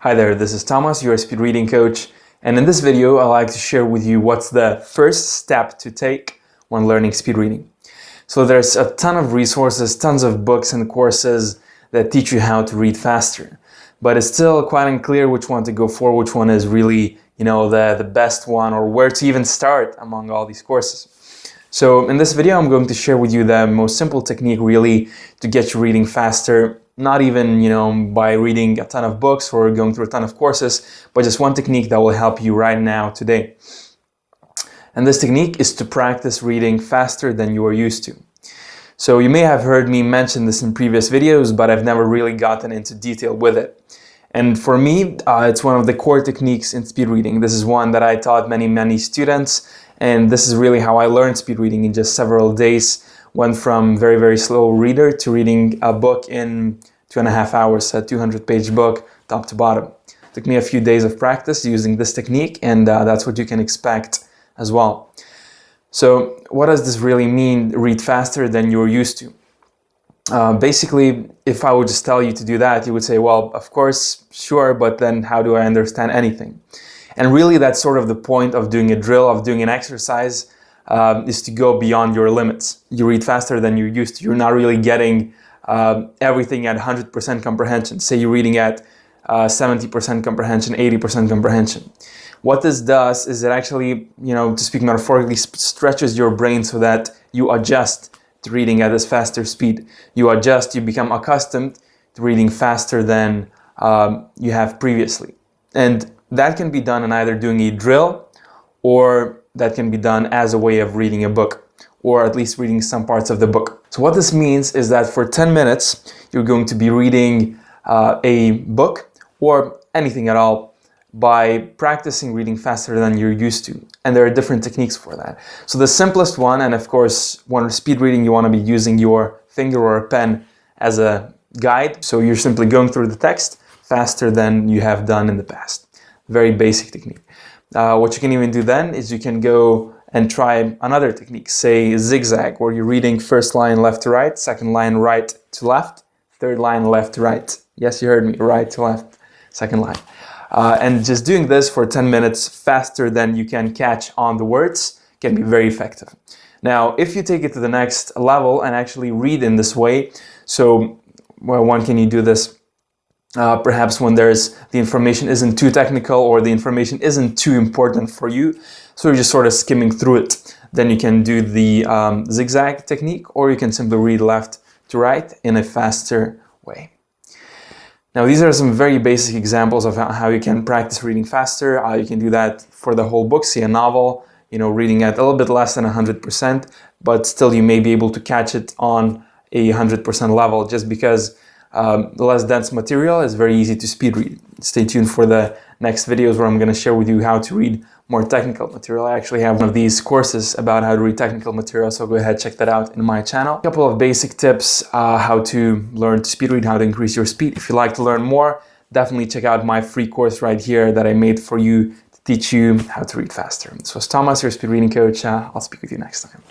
Hi there, this is Thomas, your speed reading coach, and in this video I'd like to share with you what's the first step to take when learning speed reading. So there's a ton of resources, tons of books and courses that teach you how to read faster, but it's still quite unclear which one to go for, which one is really, the best one, or where to even start among all these courses. So in this video I'm going to share with you the most simple technique really to get you reading faster. Not even, by reading a ton of books or going through a ton of courses, but just one technique that will help you right now, today. And this technique is to practice reading faster than you are used to. So you may have heard me mention this in previous videos, but I've never really gotten into detail with it. And for me, it's one of the core techniques in speed reading. This is one that I taught many students, and this is really how I learned speed reading in just several days. Went from very slow reader to reading a book in 2.5 hours, a 200-page book, top to bottom. Took me a few days of practice using this technique, and that's what you can expect as well. So what does this really mean, read faster than you're used to? Basically, if I would just tell you to do that, you would say, well, of course, sure, but then how do I understand anything? And really, that's sort of the point of doing a drill, of doing an exercise, is to go beyond your limits. You read faster than you're used to. You're not really getting everything at 100% comprehension. Say you're reading at 70% comprehension, 80% comprehension. What this does is it actually, to speak metaphorically, stretches your brain so that you adjust to reading at this faster speed. You adjust, you become accustomed to reading faster than you have previously. And that can be done in either doing a drill, or that can be done as a way of reading a book, or at least reading some parts of the book. So what this means is that for 10 minutes, you're going to be reading a book or anything at all by practicing reading faster than you're used to. And there are different techniques for that. So the simplest one, and of course, when speed reading, you want to be using your finger or a pen as a guide. So you're simply going through the text faster than you have done in the past. Very basic technique. What you can even do then is you can go and try another technique, say zigzag, where you're reading first line left to right, second line right to left, third line left to right. Yes, you heard me, right to left, second line. And just doing this for 10 minutes faster than you can catch on the words can be very effective. Now, if you take it to the next level and actually read in this way, so when can you do this? Perhaps when the information isn't too technical or the information isn't too important for you, so you're just sort of skimming through it. Then you can do the zigzag technique, or you can simply read left to right in a faster way. Now, these are some very basic examples of how you can practice reading faster. You can do that for the whole book, say a novel, reading at a little bit less than 100%, but still you may be able to catch it on a 100% level, just because the less dense material is very easy to speed read. Stay tuned for the next videos where I'm going to share with you how to read more technical material. I actually have one of these courses about how to read technical material, so go ahead, check that out in my channel. A couple of basic tips, how to learn to speed read, how to increase your speed. If you'd like to learn more, definitely check out my free course right here that I made for you to teach you how to read faster. This was Thomas, your speed reading coach. I'll speak with you next time.